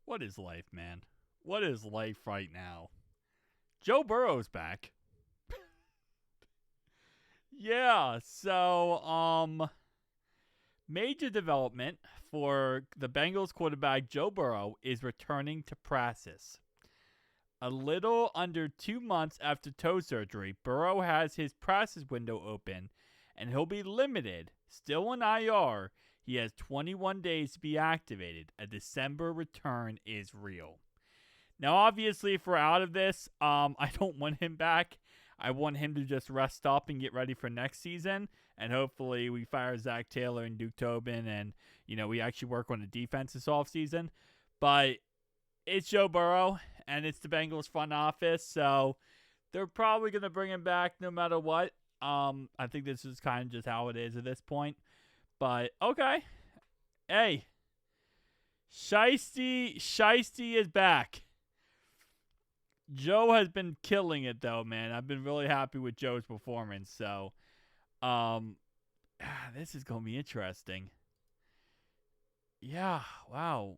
What is life, man? What is life right now? Joe Burrow's back. Yeah, so major development for the Bengals quarterback Joe Burrow is returning to practice. A little under 2 months after toe surgery, Burrow has his practice window open and he'll be limited. Still on IR, he has 21 days to be activated. A December return is real. Now, obviously, if we're out of this, I don't want him back. I want him to just rest up and get ready for next season. And hopefully we fire Zach Taylor and Duke Tobin and, we actually work on the defense this offseason. But it's Joe Burrow, and it's the Bengals front office, so they're probably going to bring him back no matter what. I think this is kind of just how it is at this point. But, okay. Hey. Shiesty is back. Joe has been killing it, though, man. I've been really happy with Joe's performance, so this is going to be interesting. Yeah, wow.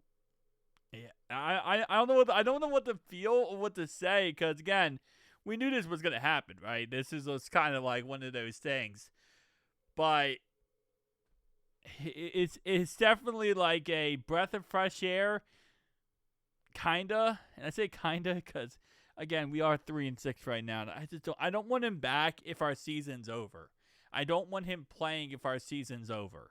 Yeah, I don't know what to feel or what to say, because again, we knew this was gonna happen, right? This is kind of like one of those things, but it's definitely like a breath of fresh air, kinda. And I say kinda because again, we are 3-6 right now. And I don't want him back if our season's over. I don't want him playing if our season's over.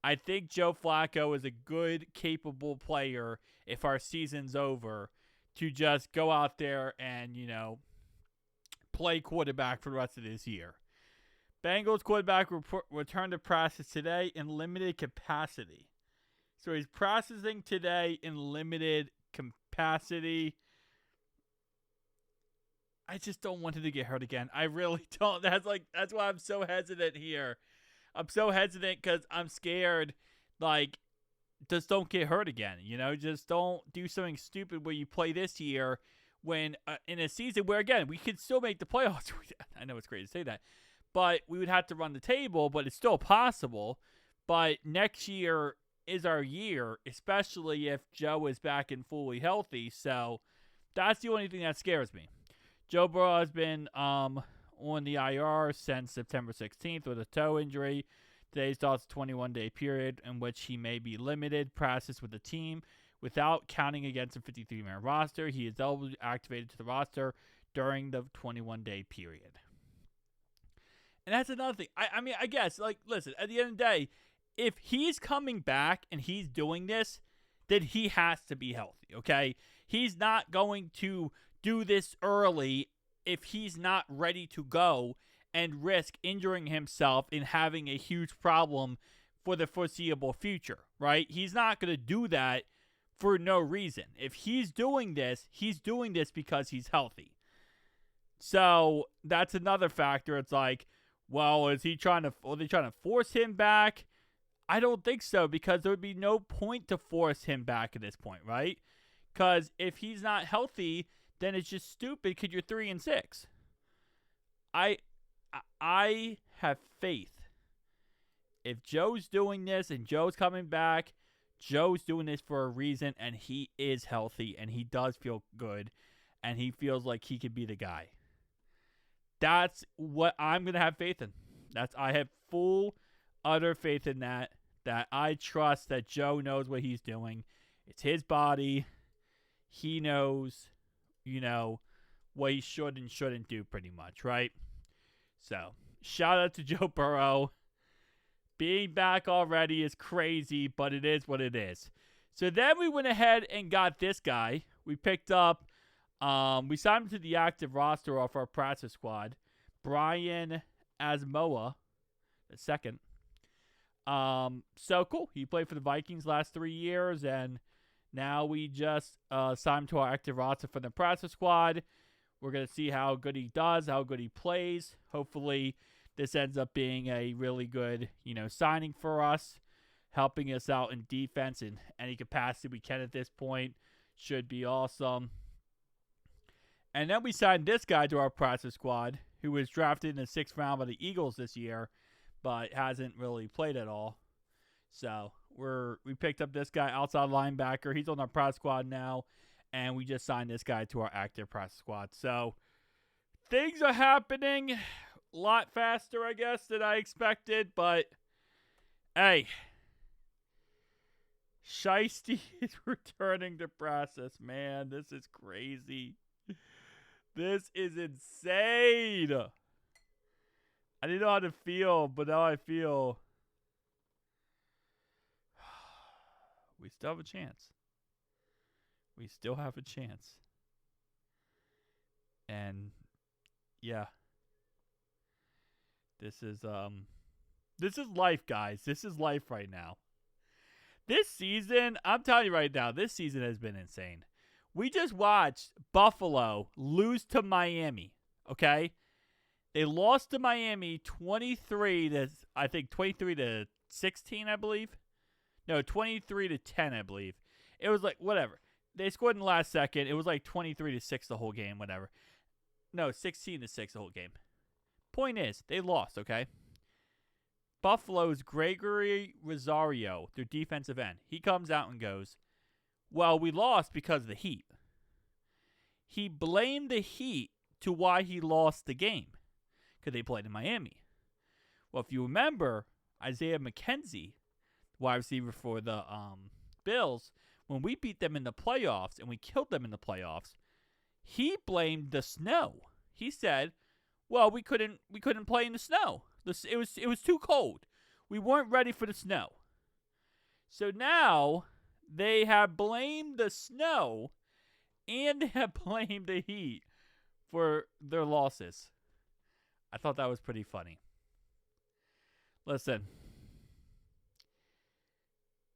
I think Joe Flacco is a good, capable player if our season's over to just go out there and, play quarterback for the rest of this year. Bengals quarterback returned to practice today in limited capacity. So he's practicing today in limited capacity. I just don't want him to get hurt again. I really don't. That's why I'm so hesitant here. I'm so hesitant because I'm scared, just don't get hurt again. Just don't do something stupid where you play this year when in a season where, again, we could still make the playoffs. I know it's great to say that, but we would have to run the table, but it's still possible. But next year is our year, especially if Joe is back and fully healthy. So that's the only thing that scares me. Joe Burrow has been on the IR since September 16th with a toe injury. Today starts a 21-day period in which he may be limited practice with the team without counting against a 53-man roster. He is eligible activated to the roster during the 21-day period. And that's another thing. I guess, listen, at the end of the day, if he's coming back and he's doing this, then he has to be healthy, okay? He's not going to do this early if he's not ready to go and risk injuring himself and having a huge problem for the foreseeable future, right? He's not going to do that for no reason. If he's doing this because he's healthy. So that's another factor. It's like, well, are they trying to force him back? I don't think so, because there would be no point to force him back at this point, right? Because if he's not healthy, then it's just stupid because you're 3-6. I have faith. If Joe's doing this and Joe's coming back, Joe's doing this for a reason, and he is healthy, and he does feel good, and he feels like he could be the guy. That's what I'm going to have faith in. I have full, utter faith in that I trust that Joe knows what he's doing. It's his body. He knows, what he should and shouldn't do pretty much, right? So, shout out to Joe Burrow. Being back already is crazy, but it is what it is. So then we went ahead and got this guy. We picked up, we signed him to the active roster off our practice squad, Brian Asamoah II. So cool. He played for the Vikings last 3 years, and now we just signed him to our active roster for the practice squad. We're going to see how good he does, how good he plays. Hopefully, this ends up being a really good, signing for us, helping us out in defense in any capacity we can at this point. Should be awesome. And then we signed this guy to our practice squad, who was drafted in the 6th round by the Eagles this year, but hasn't really played at all. So we picked up this guy, outside linebacker. He's on our practice squad now, and we just signed this guy to our active practice squad. So things are happening a lot faster, I guess, than I expected. But hey, Shiesty is returning to practice, man. This is crazy. This is insane. I didn't know how to feel, but now I feel we still have a chance. We still have a chance. And yeah. This is life, guys. This is life right now. This season, I'm telling you right now, this season has been insane. We just watched Buffalo lose to Miami, okay? They lost to Miami 23 to 16, I believe. No, 23 to 10, I believe. It was like whatever. They scored in the last second. It was like 23 to 6 the whole game, whatever. No, 16 to 6 the whole game. Point is, they lost, okay? Buffalo's Gregory Rosario, their defensive end, he comes out and goes, well, we lost because of the heat. He blamed the heat to why he lost the game, because they played in Miami. Well, if you remember, Isaiah McKenzie, wide receiver for the Bills, when we beat them in the playoffs and we killed them in the playoffs, he blamed the snow. He said, well, we couldn't play in the snow. It was too cold. We weren't ready for the snow. So now they have blamed the snow and they have blamed the heat for their losses. I thought that was pretty funny. Listen,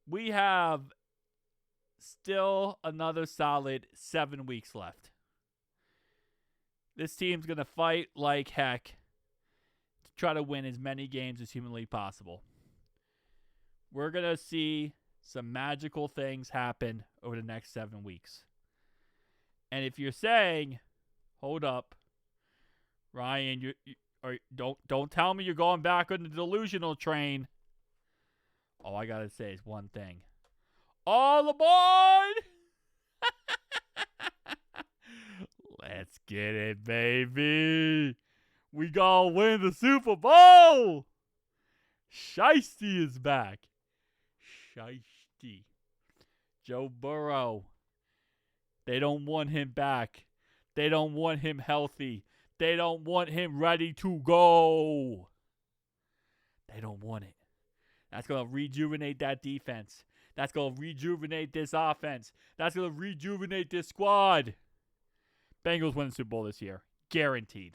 we have still another solid 7 weeks left. This team's going to fight like heck to try to win as many games as humanly possible. We're going to see some magical things happen over the next 7 weeks. And if you're saying, hold up, Ryan, don't tell me you're going back on the delusional train. All I got to say is one thing. All aboard! Let's get it, baby. We gonna win the Super Bowl. Shiesty is back. Shiesty. Joe Burrow. They don't want him back. They don't want him healthy. They don't want him ready to go. They don't want it. That's going to rejuvenate that defense. That's going to rejuvenate this offense. That's going to rejuvenate this squad. Bengals win the Super Bowl this year. Guaranteed.